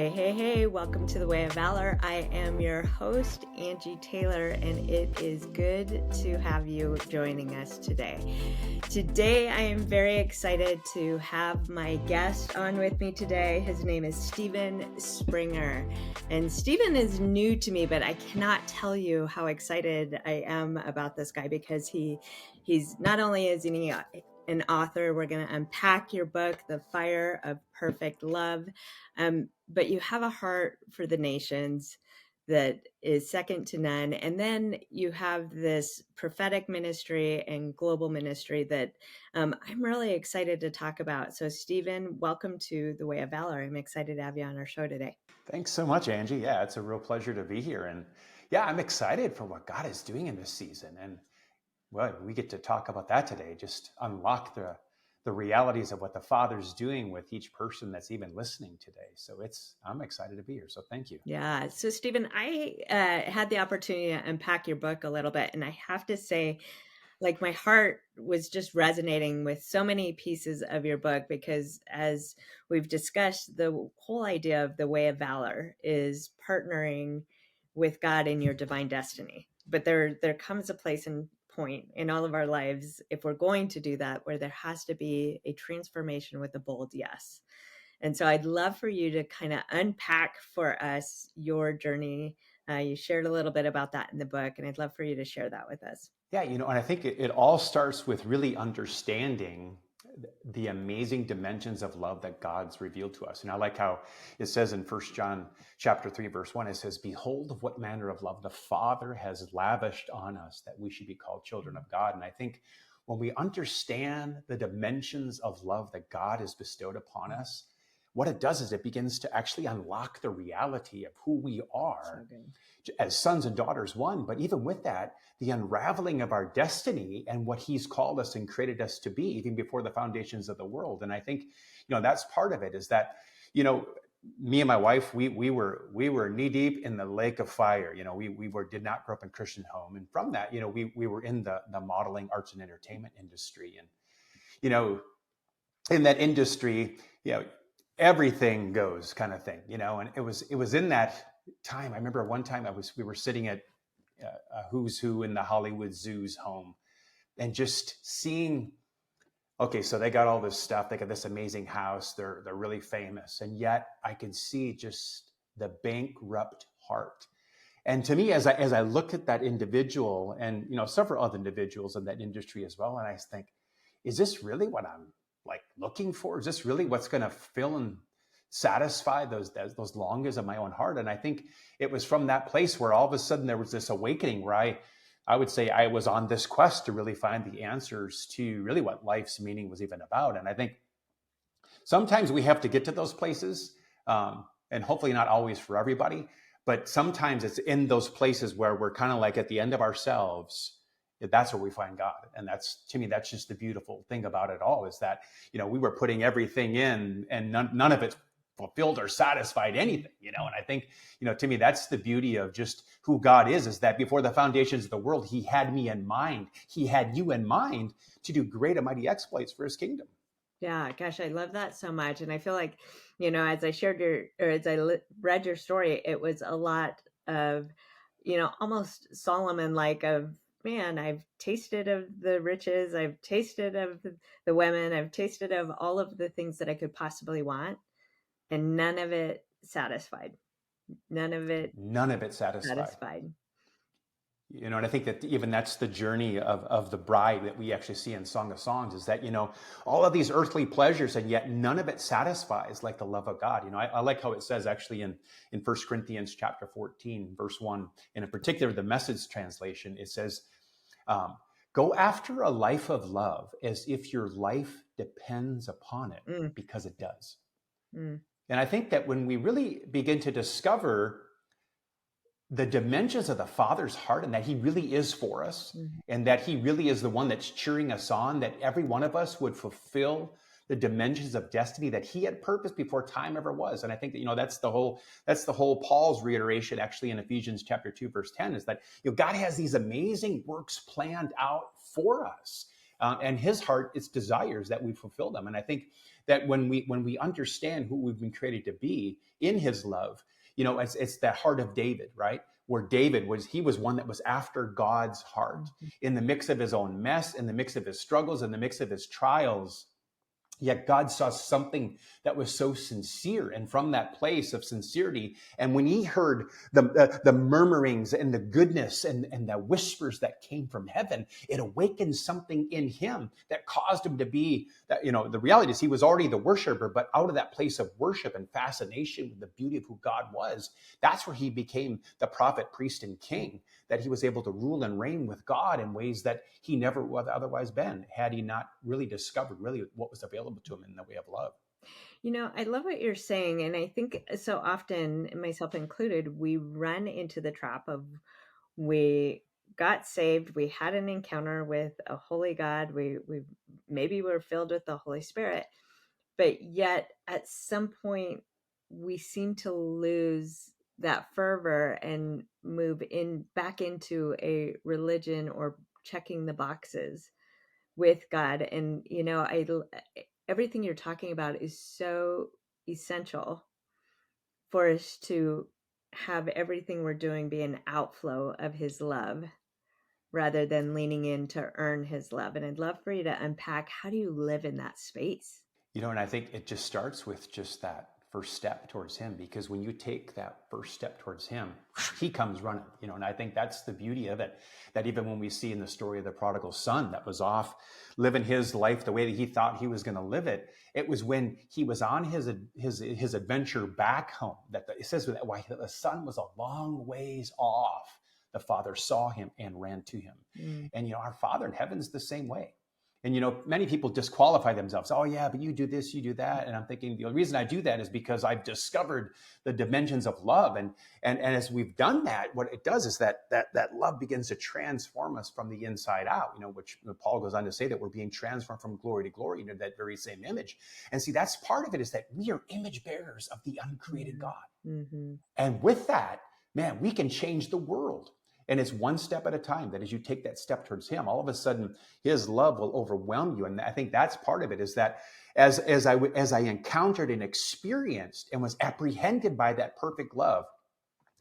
Hey, welcome to the Way of Valor. I am your host, Angie Taylor, and it is good to have you joining us today. Today, I am very excited to have my guest on with me today. His name is Rene Springer, and Steven is new to me, but I cannot tell you how excited I am about this guy because he's not only is he an author. We're going to unpack your book, The Fire of Perfect Love. But you have a heart for the nations that is second to none. And then you have this prophetic ministry and global ministry that I'm really excited to talk about. So Steven, welcome to the Way of Valor. I'm excited to have you on our show today. Thanks so much, Angie. Yeah, it's a real pleasure to be here. And yeah, I'm excited for what God is doing in this season. And well, we get to talk about that today, just unlock the realities of what the Father's doing with each person that's even listening today. So I'm excited to be here. So thank you. Yeah. So Steven, I had the opportunity to unpack your book a little bit, and I have to say, like, my heart was just resonating with so many pieces of your book because, as we've discussed, the whole idea of the Way of Valor is partnering with God in your divine destiny. But there comes a place and point in all of our lives, if we're going to do that, where there has to be a transformation with a bold yes. And so I'd love for you to kind of unpack for us your journey. You shared a little bit about that in the book, and I'd love for you to share that with us. Yeah, and I think it all starts with really understanding the amazing dimensions of love that God's revealed to us. And I like how it says in 1 John chapter 3, verse 1, it says, "Behold, what manner of love the Father has lavished on us, that we should be called children of God." And I think when we understand the dimensions of love that God has bestowed upon us, what it does is it begins to actually unlock the reality of who we are as sons and daughters, one. But even with that, the unraveling of our destiny and what he's called us and created us to be, even before the foundations of the world. And I think, that's part of it, is that, me and my wife, we were knee deep in the lake of fire. We did not grow up in a Christian home. And from that, we were in the modeling, arts and entertainment industry. And, in that industry, everything goes kind of thing, and it was in that time. I remember one time we were sitting at a who's who in the Hollywood Zoo's home and just seeing, okay, so they got all this stuff. They got this amazing house. They're really famous. And yet I could see just the bankrupt heart. And to me, as I look at that individual and, several other individuals in that industry as well, and I think, is this really what I'm looking for? Is this really what's going to fill and satisfy those longings of my own heart? And I think it was from that place where all of a sudden there was this awakening where I would say I was on this quest to really find the answers to really what life's meaning was even about. And I think sometimes we have to get to those places, and hopefully not always for everybody, but sometimes it's in those places where we're kind of like at the end of ourselves. That's where we find God. And to me, that's just the beautiful thing about it all, is that, we were putting everything in and none of it fulfilled or satisfied anything, and I think, to me, that's the beauty of just who God is that before the foundations of the world, he had me in mind. He had you in mind to do great and mighty exploits for his kingdom. Yeah, gosh, I love that so much. And I feel like, as I shared as I read your story, it was a lot of, almost Solomon-like of, man, I've tasted of the riches, I've tasted of the women, I've tasted of all of the things that I could possibly want, and none of it satisfied. None of it satisfied. And I think that even that's the journey of the bride that we actually see in Song of Songs, is that, all of these earthly pleasures, and yet none of it satisfies like the love of God. I like how it says actually in 1 Corinthians chapter 14, verse 1, and in particular, the Message translation, it says, go after a life of love as if your life depends upon it, because it does. And I think that when we really begin to discover the dimensions of the Father's heart, and that he really is for us, and that he really is the one that's cheering us on, that every one of us would fulfill the dimensions of destiny that he had purposed before time ever was. And I think that, that's the whole Paul's reiteration actually in Ephesians chapter 2, verse 10, is that, God has these amazing works planned out for us. And his heart, its desires that we fulfill them. And I think that when we understand who we've been created to be in his love, it's that heart of David, right? Where David he was one that was after God's heart in the mix of his own mess, in the mix of his struggles, in the mix of his trials. Yet God saw something that was so sincere, and from that place of sincerity, and when he heard the murmurings and the goodness and the whispers that came from heaven, it awakened something in him that caused him to be that. The reality is he was already the worshiper, but out of that place of worship and fascination with the beauty of who God was, that's where he became the prophet, priest, and king. That he was able to rule and reign with God in ways that he never would have otherwise been had he not really discovered really what was available to him in the way of love. I love what you're saying. And I think so often, myself included, we run into the trap of we got saved, we had an encounter with a holy God, we maybe we're filled with the Holy Spirit, but yet at some point we seem to lose that fervor and move back into a religion or checking the boxes with God. And everything you're talking about is so essential for us to have everything we're doing be an outflow of his love rather than leaning in to earn his love. And I'd love for you to unpack, how do you live in that space? And I think it just starts with just that first step towards him, because when you take that first step towards him, he comes running, and I think that's the beauty of it, that even when we see in the story of the prodigal son that was off living his life the way that he thought he was going to live it, it was when he was on his adventure back home that it says that why the son was a long ways off, the father saw him and ran to him. And our Father in heaven's the same way. And many people disqualify themselves. Oh yeah, but you do this, you do that. And I'm thinking the reason I do that is because I've discovered the dimensions of love. And as we've done that, what it does is that love begins to transform us from the inside out. Which Paul goes on to say that we're being transformed from glory to glory into that very same image. And see, that's part of it, is that we are image bearers of the uncreated God. Mm-hmm. And with that, man, we can change the world. And it's one step at a time, that as you take that step towards him, all of a sudden his love will overwhelm you. And I think that's part of it, is that as I encountered and experienced and was apprehended by that perfect love,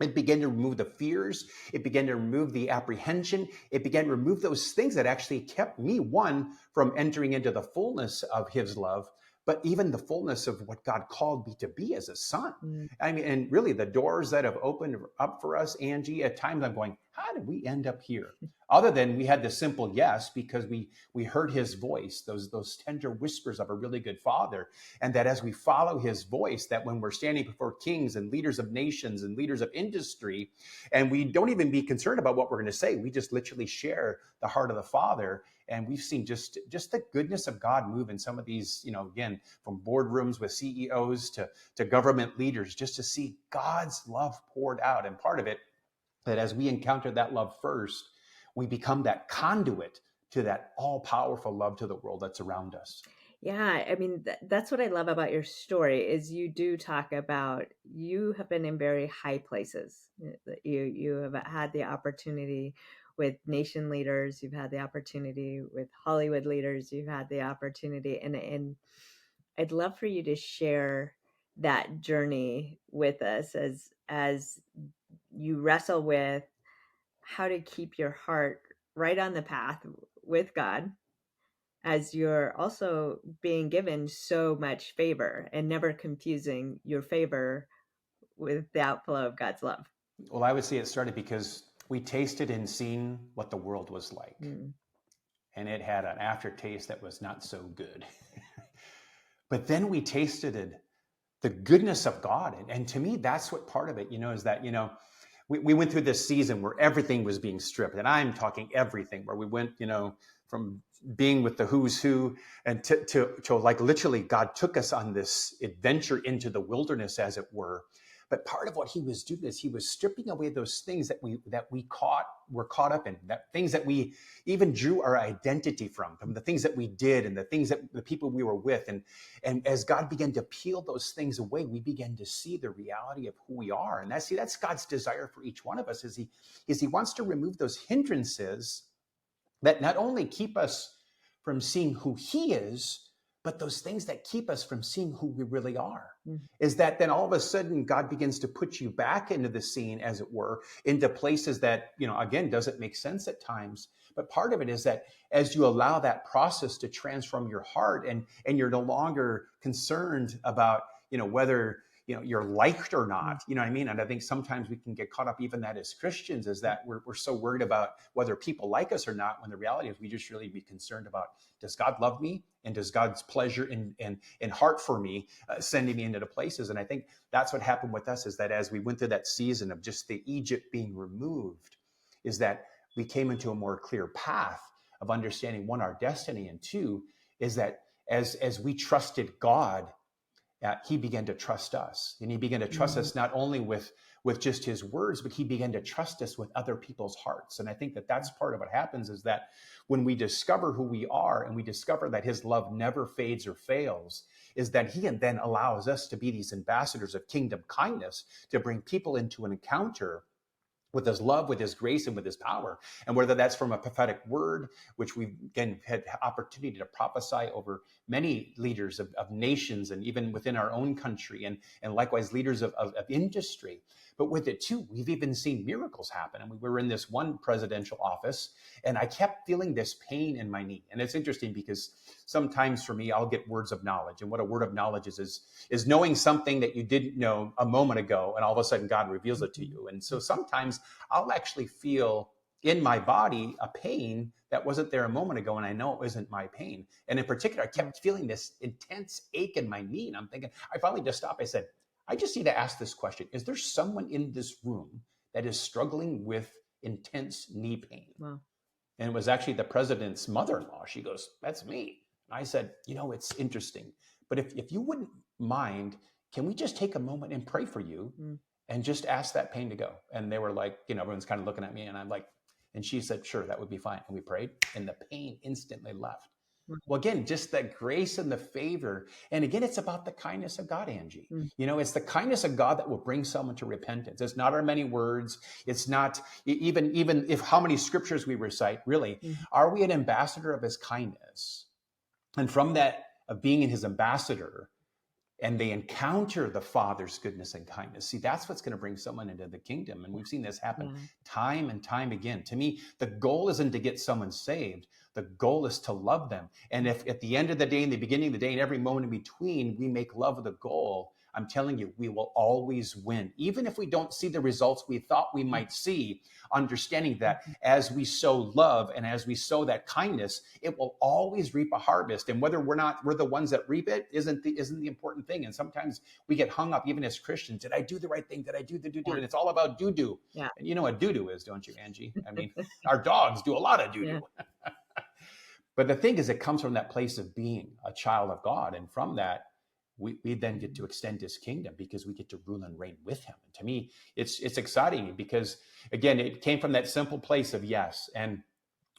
it began to remove the fears. It began to remove the apprehension. It began to remove those things that actually kept me, one, from entering into the fullness of his love, but even the fullness of what God called me to be as a son. I mean, and really the doors that have opened up for us, Angie, at times I'm going, how did we end up here? Other than we had the simple yes, because we heard his voice, those tender whispers of a really good father. And that as we follow his voice, that when we're standing before kings and leaders of nations and leaders of industry, and we don't even be concerned about what we're going to say, we just literally share the heart of the Father. And we've seen just the goodness of God move in some of these, again, from boardrooms with CEOs to government leaders, just to see God's love poured out. And part of it, that as we encounter that love first, we become that conduit to that all-powerful love to the world that's around us. Yeah, I mean, that's what I love about your story, is you do talk about, you have been in very high places. You have had the opportunity with nation leaders, you've had the opportunity with Hollywood leaders, you've had the opportunity, and I'd love for you to share that journey with us as you wrestle with how to keep your heart right on the path with God, as you're also being given so much favor, and never confusing your favor with the outflow of God's love. Well, I would say it started because we tasted and seen what the world was like. And it had an aftertaste that was not so good. But then we tasted the goodness of God. And to me, that's what part of it, is that, we went through this season where everything was being stripped. And I'm talking everything, where we went, from being with the who's who, and to like literally God took us on this adventure into the wilderness, as it were. But part of what he was doing is he was stripping away those things that we were caught up in, that things that we even drew our identity from the things that we did and the things that the people we were with. And as God began to peel those things away, we began to see the reality of who we are. And that's God's desire for each one of us, is he wants to remove those hindrances that not only keep us from seeing who he is, but those things that keep us from seeing who we really are. Mm. Is that then all of a sudden God begins to put you back into the scene, as it were, into places that, again, doesn't make sense at times. But part of it is that as you allow that process to transform your heart, and you're no longer concerned about, whether you're liked or not, you know what I mean? And I think sometimes we can get caught up even that as Christians, is that we're so worried about whether people like us or not, when the reality is we just really be concerned about, does God love me? And does God's pleasure and heart for me sending me into the places? And I think that's what happened with us, is that as we went through that season of just the Egypt being removed, is that we came into a more clear path of understanding, one, our destiny, and two, is that as we trusted God, he began to trust us, and he began to trust us not only with just his words, but he began to trust us with other people's hearts. And I think that that's part of what happens, is that when we discover who we are, and we discover that his love never fades or fails, is that he then allows us to be these ambassadors of kingdom kindness, to bring people into an encounter with his love, with his grace, and with his power. And whether that's from a prophetic word, which we've again had opportunity to prophesy over many leaders of nations, and even within our own country, and likewise leaders of industry. But with it too, we've even seen miracles happen. And we were in this one presidential office, and I kept feeling this pain in my knee. And it's interesting because sometimes for me, I'll get words of knowledge. And what a word of knowledge is knowing something that you didn't know a moment ago, and all of a sudden God reveals it to you. And so sometimes I'll actually feel in my body a pain that wasn't there a moment ago, and I know it wasn't my pain. And in particular, I kept feeling this intense ache in my knee, and I'm thinking, I finally just stopped. I said, I just need to ask this question. Is there someone in this room that is struggling with intense knee pain? Wow. And it was actually the president's mother-in-law. She goes, that's me. And I said, it's interesting, but if you wouldn't mind, can we just take a moment and pray for you and just ask that pain to go? And they were like, everyone's kind of looking at me, and I'm like, and she said, sure, that would be fine. And we prayed, and the pain instantly left. Well, again, just that grace and the favor. And again, it's about the kindness of God, Angie. It's the kindness of God that will bring someone to repentance. It's not our many words. It's not even if how many scriptures we recite, really. Are we an ambassador of his kindness? And from that, of being in his ambassador, and they encounter the Father's goodness and kindness. See, that's what's going to bring someone into the kingdom. And we've seen this happen time and time again. To me, the goal isn't to get someone saved. The goal is to love them. And if at the end of the day, in the beginning of the day, and every moment in between, we make love the goal, I'm telling you, we will always win. Even if we don't see the results we thought we might see, understanding that as we sow love and as we sow that kindness, it will always reap a harvest. And whether we're the ones that reap it isn't the important thing. And sometimes we get hung up, even as Christians. Did I do the right thing? Did I do the do-do? And it's all about do-do. Yeah. And you know what do-do is, don't you, Angie? I mean, our dogs do a lot of do-do. Yeah. But the thing is, it comes from that place of being a child of God. And from that, we then get to extend his kingdom, because we get to rule and reign with him. And to me, it's exciting, because again, it came from that simple place of yes. And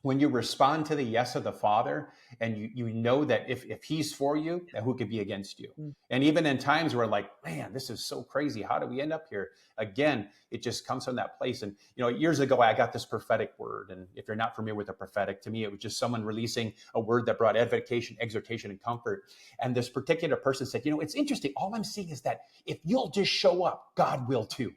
when you respond to the yes of the Father, and you know that if he's for you, then who could be against you? And even in times where like, man, this is so crazy. How do we end up here? Again, it just comes from that place. And, years ago, I got this prophetic word. And if you're not familiar with the prophetic, to me, it was just someone releasing a word that brought edification, exhortation, and comfort. And this particular person said, it's interesting. All I'm seeing is that if you'll just show up, God will too.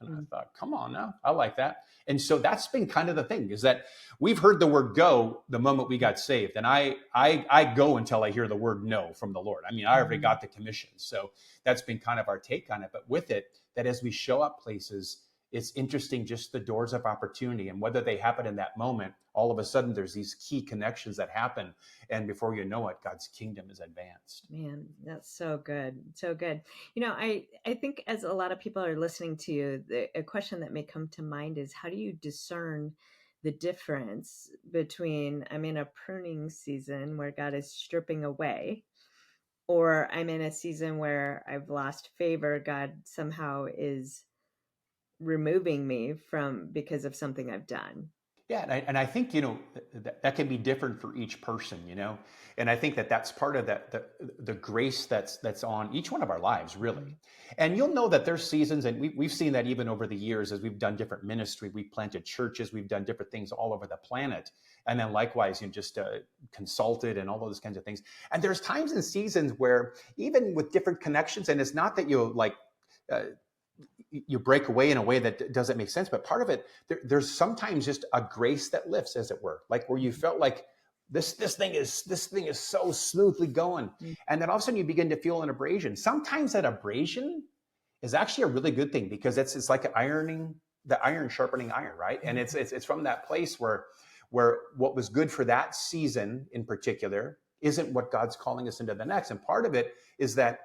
And I thought, come on now, I like that. And so that's been kind of the thing, is that we've heard the word go the moment we got saved. And I go until I hear the word no from the Lord. I mean, I already got the commission. So that's been kind of our take on it. But with it, that as we show up places, it's interesting, just the doors of opportunity, and whether they happen in that moment, all of a sudden there's these key connections that happen. And before you know it, God's kingdom is advanced. Man, that's so good. So good. I think as a lot of people are listening to you, a question that may come to mind is, how do you discern the difference between I'm in a pruning season where God is stripping away, or I'm in a season where I've lost favor, God somehow is removing me from because of something I've done? Yeah, and I think, that can be different for each person, and I think that that's part of the grace that's on each one of our lives, really. And you'll know that there's seasons, and we've seen that even over the years as we've done different ministry, we've planted churches, we've done different things all over the planet, and then likewise, just consulted and all those kinds of things. And there's times and seasons where even with different connections, and it's not that uh, you break away in a way that doesn't make sense. But part of it, there's sometimes just a grace that lifts, as it were, like where you felt like this thing is so smoothly going, and then all of a sudden you begin to feel an abrasion. Sometimes that abrasion is actually a really good thing, because it's like the iron sharpening iron, right? And it's from that place where what was good for that season in particular isn't what God's calling us into the next. And part of it is that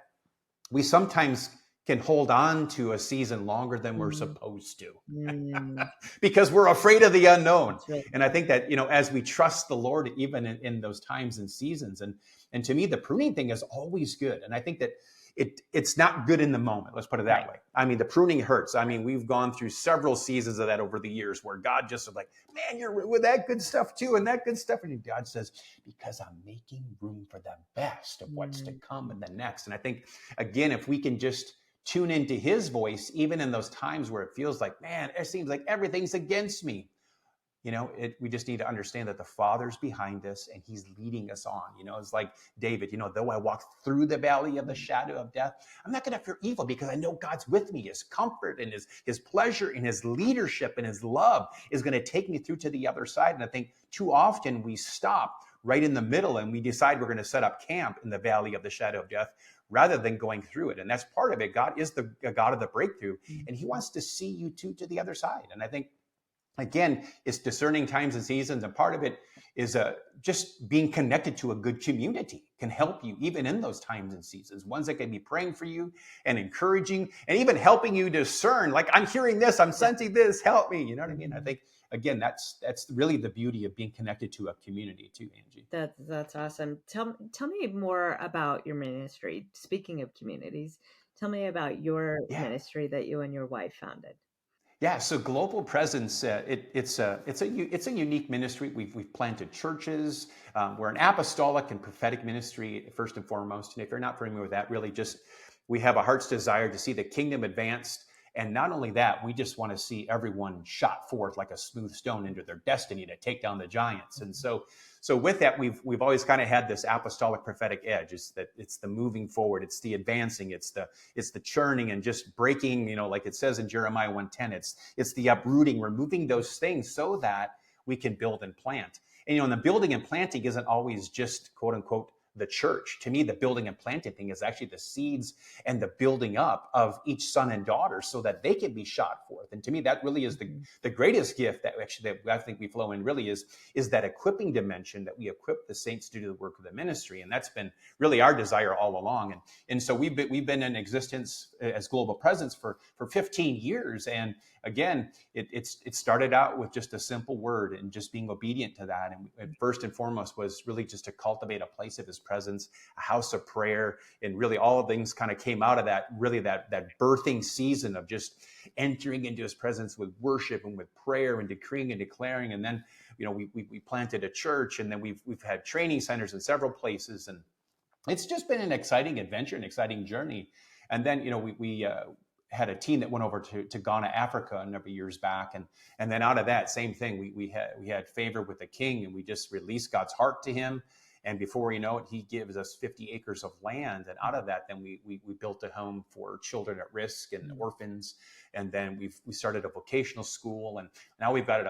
we sometimes can hold on to a season longer than we're supposed to because we're afraid of the unknown. Right. And I think that, as we trust the Lord, even in those times and seasons, and to me, the pruning thing is always good. And I think that it's not good in the moment. Let's put it that way. I mean, the pruning hurts. I mean, we've gone through several seasons of that over the years where God just was like, man, you're with that good stuff too, and that good stuff. And God says, because I'm making room for the best of what's to come in the next. And I think, again, if we can just tune into his voice, even in those times where it feels like, man, it seems like everything's against me. We just need to understand that the Father's behind us and he's leading us on. It's like David, though I walk through the valley of the shadow of death, I'm not going to fear evil because I know God's with me. His comfort and his pleasure and his leadership and his love is going to take me through to the other side. And I think too often we stop right in the middle and we decide we're going to set up camp in the valley of the shadow of death rather than going through it. And that's part of it. God is the God of the breakthrough, and he wants to see you to the other side. And I think, again, it's discerning times and seasons. And part of it is just being connected to a good community can help you even in those times and seasons. Ones that can be praying for you and encouraging and even helping you discern, like, I'm hearing this, I'm sensing this, help me. You know what I mean? I think, again, that's really the beauty of being connected to a community too, Angie. That's awesome. Tell me more about your ministry. Speaking of communities, tell me about your ministry that you and your wife founded. Yeah, so Global Presence, it's a unique ministry. We've planted churches. We're an apostolic and prophetic ministry first and foremost. And if you're not familiar with that, really just we have a heart's desire to see the kingdom advanced. And not only that, we just want to see everyone shot forth like a smooth stone into their destiny to take down the giants. And so with that, we've always kind of had this apostolic prophetic edge. It's the moving forward, it's the advancing, it's the churning and just breaking, like it says in Jeremiah 1:10, it's the uprooting, removing those things so that we can build and plant. And and the building and planting isn't always just quote unquote the church. To me, the building and planting thing is actually the seeds and the building up of each son and daughter so that they can be shot forth. And to me, that really is the greatest gift that I think we flow in really is that equipping dimension that we equip the saints to do the work of the ministry. And that's been really our desire all along. And so we've been in existence as Global Presence for 15 years. And again, it started out with just a simple word and just being obedient to that. And first and foremost was really just to cultivate a place of his presence, a house of prayer, and really all of things kind of came out of that, really that birthing season of just entering into his presence with worship and with prayer and decreeing and declaring. And then, we planted a church, and then we've had training centers in several places, and it's just been an exciting adventure, an exciting journey. And then, we had a team that went over to Ghana, Africa a number of years back. And then out of that, same thing, we had favor with the king, and we just released God's heart to him. And before you know it, he gives us 50 acres of land. And out of that, then we built a home for children at risk and orphans. And then we started a vocational school. And now we've got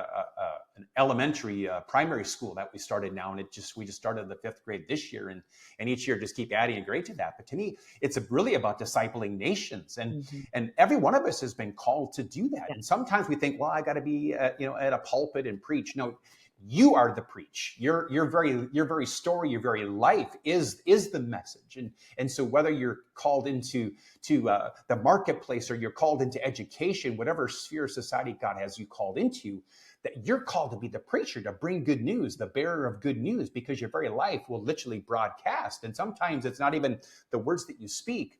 an elementary primary school that we started now. And we just started the 5th grade this year. And each year just keep adding a grade to that. But to me, it's really about discipling nations. And every one of us has been called to do that. And sometimes we think, well, I got to be at a pulpit and preach. No, you are the preach. Your very story, your very life is the message. And so whether you're called into the marketplace or you're called into education, whatever sphere of society God has you called into, that you're called to be the preacher, to bring good news, the bearer of good news, because your very life will literally broadcast. And sometimes it's not even the words that you speak,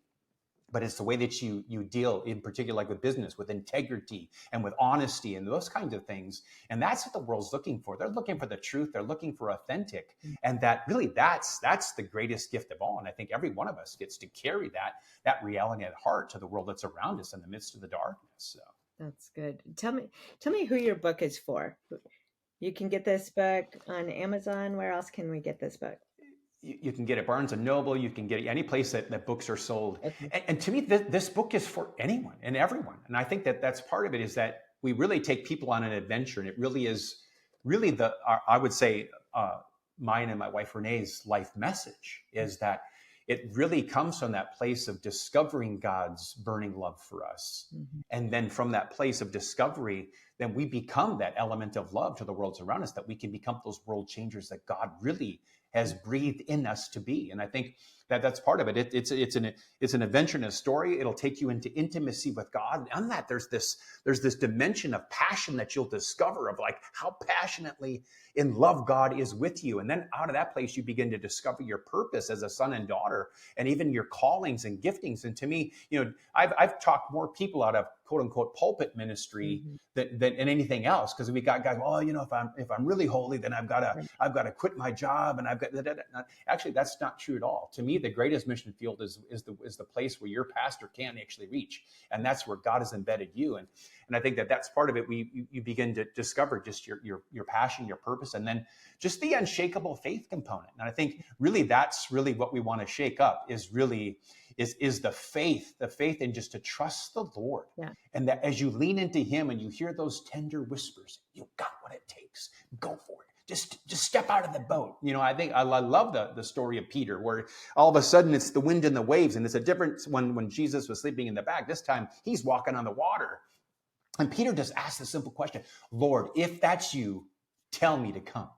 but it's the way that you deal, in particular, like with business, with integrity and with honesty and those kinds of things. And that's what the world's looking for. They're looking for the truth. They're looking for authentic. And that really, that's the greatest gift of all. And I think every one of us gets to carry that reality at heart to the world that's around us in the midst of the darkness. So that's good. Tell me who your book is for. You can get this book on Amazon. Where else can we get this book? You can get it Barnes and Noble. You can get it any place that books are sold. Okay. And to me, this book is for anyone and everyone. And I think that's part of it, is that we really take people on an adventure. And it really is I would say, mine and my wife Renee's life message is that it really comes from that place of discovering God's burning love for us. Mm-hmm. And then from that place of discovery, then we become that element of love to the worlds around us, that we can become those world changers that God really has breathed in us to be. And I think that's part of it. It's an adventure and a story. It'll take you into intimacy with God. And on that, there's this dimension of passion that you'll discover, of like how passionately in love God is with you. And then out of that place, you begin to discover your purpose as a son and daughter, and even your callings and giftings. And to me, I've talked more people out of quote unquote pulpit ministry than anything else, because we got guys, if I'm really holy, then I've got to quit my job, and I've got actually, that's not true at all. To me, the greatest mission field is the place where your pastor can't actually reach, and that's where God has embedded you. And I think that's part of it. You begin to discover just your passion, your purpose, and then just the unshakable faith component. And I think really that's really what we want to shake up, is the faith in just to trust the Lord. Yeah. And that as you lean into him and you hear those tender whispers, you got what it takes, go for it. Just step out of the boat. I think I love the story of Peter, where all of a sudden it's the wind and the waves, and it's a difference when Jesus was sleeping in the back. This time he's walking on the water. And Peter just asked the simple question, Lord, if that's you, tell me to come.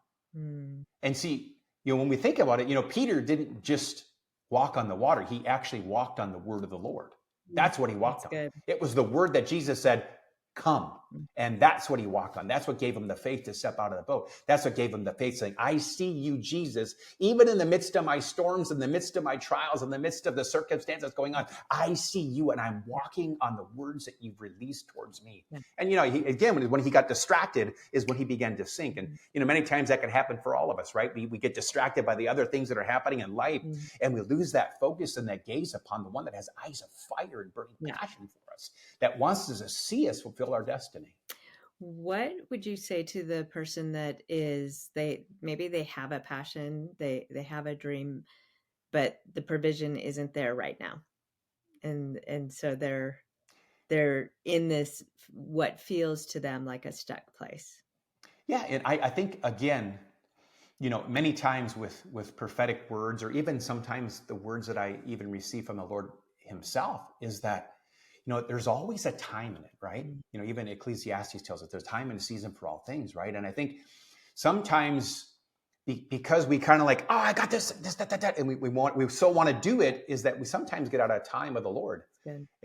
And see, when we think about it, Peter didn't just walk on the water. He actually walked on the word of the Lord. That's what he walked on. Good. It was the word that Jesus said, come. And that's what he walked on. That's what gave him the faith to step out of the boat. That's what gave him the faith saying, I see you, Jesus, even in the midst of my storms, in the midst of my trials, in the midst of the circumstances going on. I see you, and I'm walking on the words that you've released towards me. Yeah. And, when he got distracted is when he began to sink. And, many times that can happen for all of us, right? We get distracted by the other things that are happening in life, and we lose that focus and that gaze upon the one that has eyes of fire and burning passion for us, that wants to see us fulfill our destiny. What would you say to the person that maybe they have a passion, they have a dream, but the provision isn't there right now, and so they're in this what feels to them like a stuck place? Yeah, and I think again, many times with prophetic words, or even sometimes the words that I even receive from the Lord himself, is that there's always a time in it, right? Even Ecclesiastes tells us there's time and a season for all things, right? And I think sometimes because we kind of like, I got this, that, and we so want to do it, is that we sometimes get out of time with the Lord.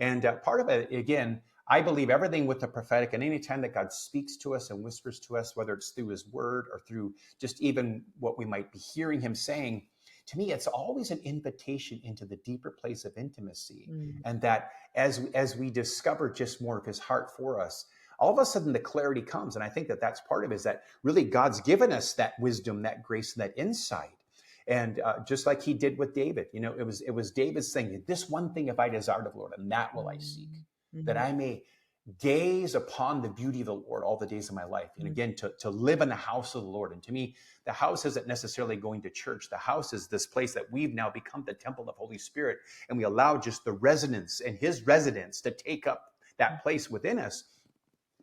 And part of it, again, I believe everything with the prophetic, and any time that God speaks to us and whispers to us, whether it's through his word or through just even what we might be hearing him saying, to me, it's always an invitation into the deeper place of intimacy. And that as we discover just more of his heart for us, all of a sudden the clarity comes. And I think that's part of it, is that really God's given us that wisdom, that grace, and that insight. And just like he did with David, it was David saying, this one thing if I desire of the Lord, and that will I seek, that I may gaze upon the beauty of the Lord all the days of my life. And again, to live in the house of the Lord. And to me, the house isn't necessarily going to church. The house is this place that we've now become the temple of Holy Spirit. And we allow just the resonance and his residence to take up that place within us.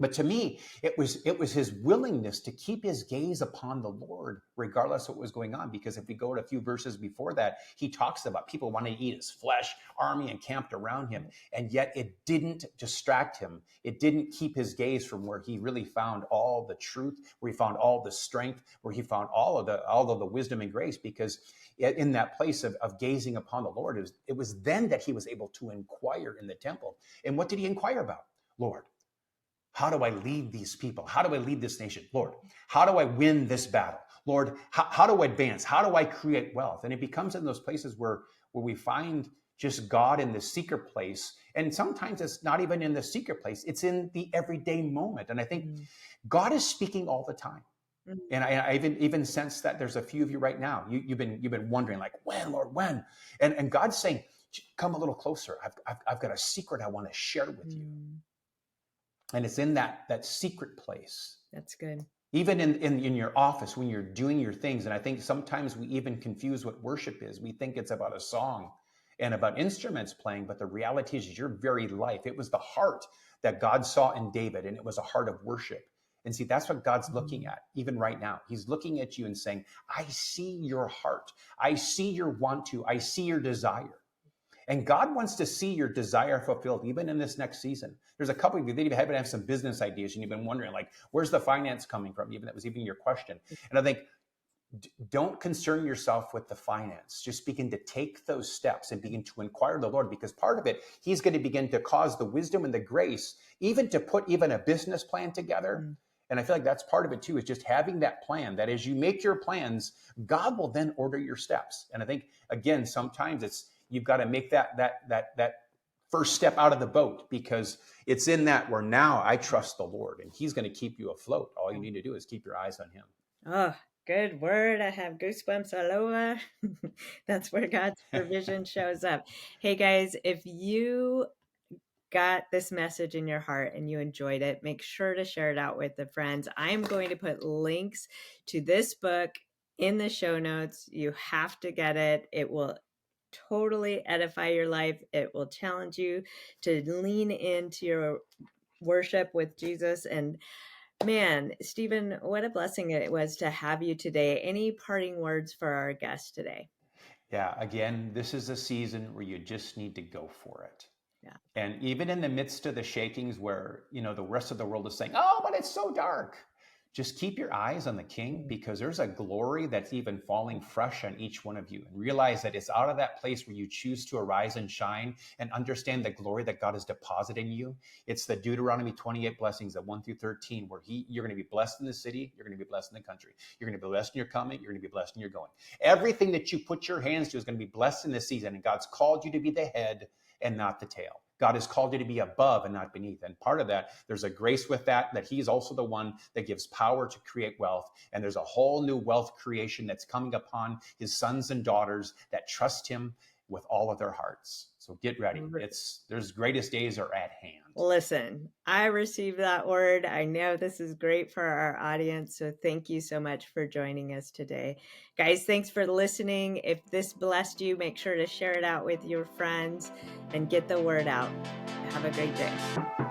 But to me, it was his willingness to keep his gaze upon the Lord, regardless of what was going on. Because if we go to a few verses before that, he talks about people wanting to eat his flesh, army encamped around him. And yet it didn't distract him. It didn't keep his gaze from where he really found all the truth, where he found all the strength, where he found all of the wisdom and grace. Because in that place of gazing upon the Lord, it was then that he was able to inquire in the temple. And what did he inquire about? Lord, how do I lead these people? How do I lead this nation? Lord, how do I win this battle? Lord, how do I advance? How do I create wealth? And it becomes in those places where we find just God in the secret place. And sometimes it's not even in the secret place, it's in the everyday moment. And I think God is speaking all the time. And I even sense that there's a few of you right now. You've been wondering, like, when, Lord, when? And God's saying, come a little closer. I've got a secret I want to share with you. And it's in that secret place. That's good. Even in your office when you're doing your things. And I think sometimes we even confuse what worship is. We think it's about a song and about instruments playing, but the reality is your very life. It was the heart that God saw in David, and it was a heart of worship. And see, that's what God's looking at even right now. He's looking at you and saying, I see your heart. I see your want to. I see your desire. And God wants to see your desire fulfilled, even in this next season. There's a couple of you that even have some business ideas, and you've been wondering, like, where's the finance coming from? Even that was even your question. And I think, don't concern yourself with the finance. Just begin to take those steps and begin to inquire of the Lord, because part of it, he's going to begin to cause the wisdom and the grace, even to put even a business plan together. And I feel like that's part of it too, is just having that plan, that as you make your plans, God will then order your steps. And I think, again, sometimes it's, you've got to make that first step out of the boat, because it's in that where now I trust the Lord and he's going to keep you afloat. All you need to do is keep your eyes on him. Oh, good word. I have goosebumps all over. That's where God's provision shows up. Hey guys, if you got this message in your heart and you enjoyed it, make sure to share it out with the friends. I'm going to put links to this book in the show notes. You have to get it. It will totally edify your life. It will challenge you to lean into your worship with Jesus. And man, Steven, what a blessing it was to have you today. Any parting words for our guest today? Yeah, again, this is a season where you just need to go for it. Yeah. And even in the midst of the shakings where, the rest of the world is saying, oh, but it's so dark, just keep your eyes on the King, because there's a glory that's even falling fresh on each one of you. And realize that it's out of that place where you choose to arise and shine and understand the glory that God has deposited in you. It's the Deuteronomy 28 blessings of 1 through 13, where you're going to be blessed in the city, you're going to be blessed in the country. You're going to be blessed in your coming, you're going to be blessed in your going. Everything that you put your hands to is going to be blessed in this season. And God's called you to be the head and not the tail. God has called you to be above and not beneath. And part of that, there's a grace with that he's also the one that gives power to create wealth. And there's a whole new wealth creation that's coming upon his sons and daughters that trust him with all of their hearts. So get ready. There's greatest days are at hand. Listen, I received that word. I know this is great for our audience. So thank you so much for joining us today. Guys, thanks for listening. If this blessed you, make sure to share it out with your friends and get the word out. Have a great day.